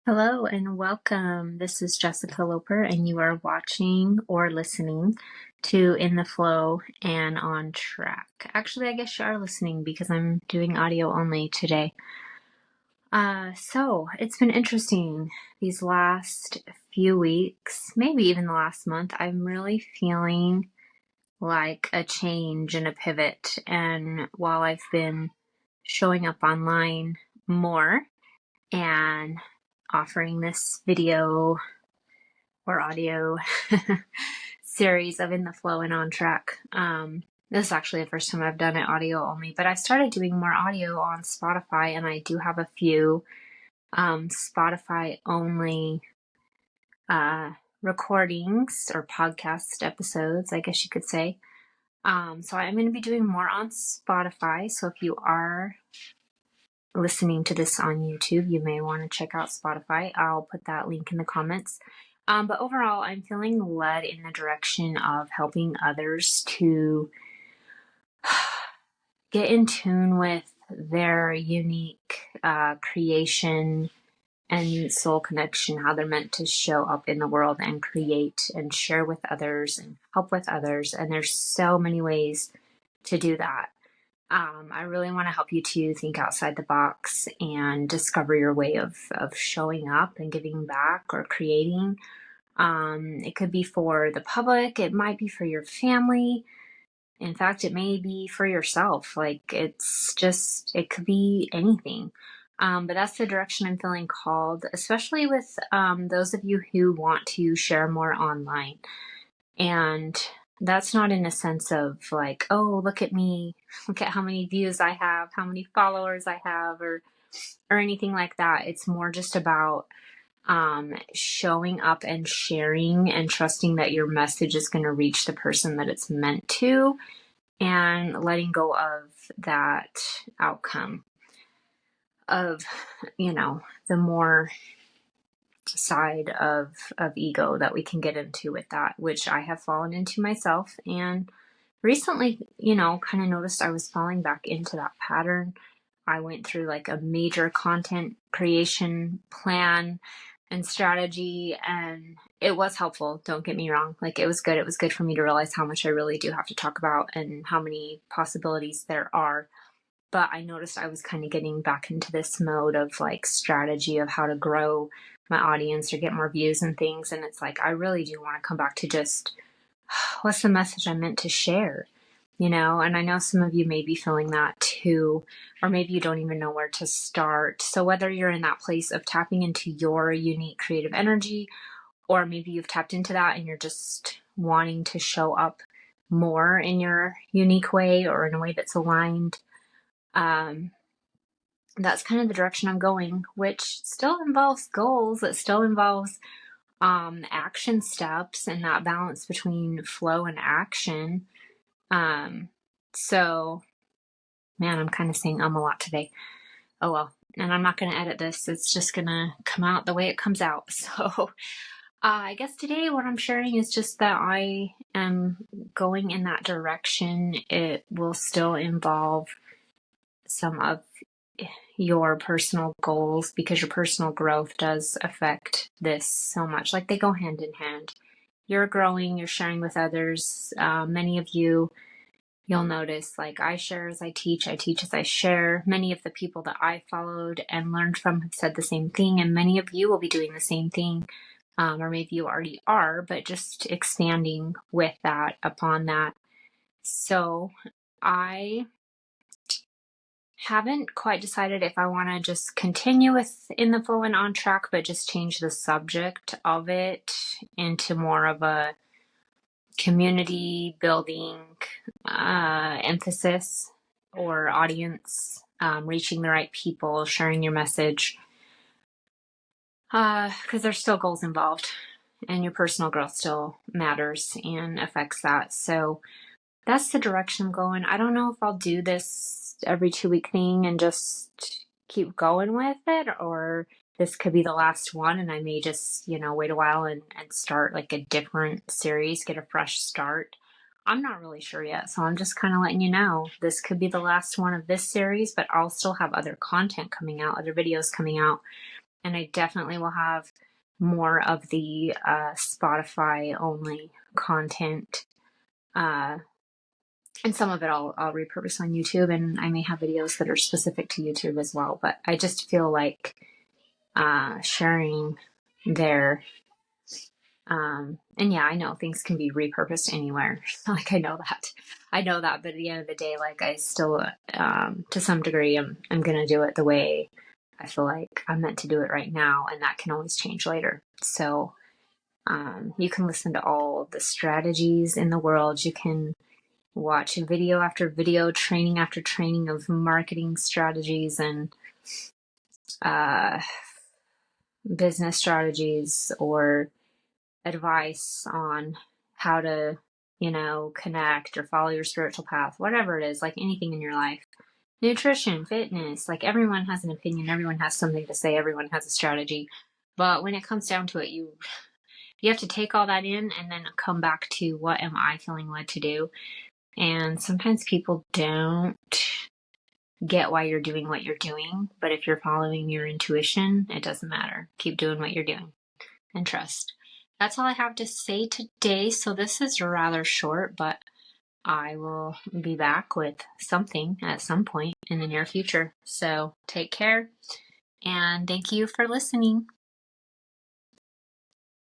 Hello and welcome. This is Jessica Loper, and you are watching or listening to In the Flow and On Track. Actually, I guess you are listening because I'm doing audio only today. So it's been interesting these last few weeks, maybe even the last month. I'm really feeling like a change and a pivot. And while I've been showing up online more and offering this video or audio series of In the Flow and On Track. This is actually the first time I've done it audio only, but I started doing more audio on Spotify, and I do have a few Spotify only recordings or podcast episodes, I guess you could say. So I'm going to be doing more on Spotify. So if you are listening to this on YouTube, you may want to check out Spotify. I'll put that link in the comments. But overall, I'm feeling led in the direction of helping others to get in tune with their unique creation and soul connection, how they're meant to show up in the world and create and share with others and help with others. And there's so many ways to do that. I really want to help you to think outside the box and discover your way of showing up and giving back or creating. It could be for the public. It might be for your family. In fact, it may be for yourself. It could be anything. But that's the direction I'm feeling called, especially with those of you who want to share more online. And that's not in a sense of like, oh, look at me, look at how many views I have, how many followers I have, or anything like that. It's more just about showing up and sharing and trusting that your message is going to reach the person that it's meant to, and letting go of that outcome of, the more side of ego that we can get into with that, which I have fallen into myself. And recently, kind of noticed I was falling back into that pattern. I went through like a major content creation plan and strategy, and it was helpful. Don't get me wrong. Like, it was good. It was good for me to realize how much I really do have to talk about and how many possibilities there are. But I noticed I was kind of getting back into this mode of like strategy of how to grow my audience or get more views and things. And it's like, I really do want to come back to just what's the message I meant to share, And I know some of you may be feeling that too, or maybe you don't even know where to start. So whether you're in that place of tapping into your unique creative energy, or maybe you've tapped into that and you're just wanting to show up more in your unique way or in a way that's aligned, that's kind of the direction I'm going, which still involves goals. It still involves action steps and that balance between flow and action. So, man, I'm kind of saying a lot today. Oh well, and I'm not going to edit this. It's just going to come out the way it comes out. So, I guess today what I'm sharing is just that I am going in that direction. It will still involve some of your personal goals, because your personal growth does affect this so much. Like, they go hand in hand. You're growing, you're sharing with others. Many of you, you'll notice, like, I share as I teach as I share. Many of the people that I followed and learned from have said the same thing, and many of you will be doing the same thing. Or maybe you already are, but just expanding with that, upon that. So I haven't quite decided if I want to just continue with In the Flow and On Track, but just change the subject of it into more of a community building emphasis, or audience, reaching the right people, sharing your message, because there's still goals involved, and your personal growth still matters and affects that. So that's the direction I'm going. I don't know if I'll do this every 2-week thing and just keep going with it, or this could be the last one and I may just, wait a while and start like a different series, get a fresh start. I'm not really sure yet. So I'm just kind of letting you know this could be the last one of this series, but I'll still have other content coming out, other videos coming out. And I definitely will have more of the Spotify only content. And some of it I'll repurpose on YouTube, and I may have videos that are specific to YouTube as well. But I just feel like sharing there. And yeah, I know things can be repurposed anywhere. Like I know that. But at the end of the day, like I still, to some degree, I'm gonna do it the way I feel like I'm meant to do it right now, and that can always change later. So, you can listen to all the strategies in the world. You can watch video after video, training after training of marketing strategies and uh, business strategies, or advice on how to, connect or follow your spiritual path, whatever it is, like anything in your life. Nutrition, fitness, like everyone has an opinion, everyone has something to say, everyone has a strategy. But when it comes down to it, you have to take all that in and then come back to what am I feeling led to do. And sometimes people don't get why you're doing what you're doing, but if you're following your intuition, it doesn't matter. Keep doing what you're doing and trust. That's all I have to say today. So this is rather short, but I will be back with something at some point in the near future. So take care and thank you for listening.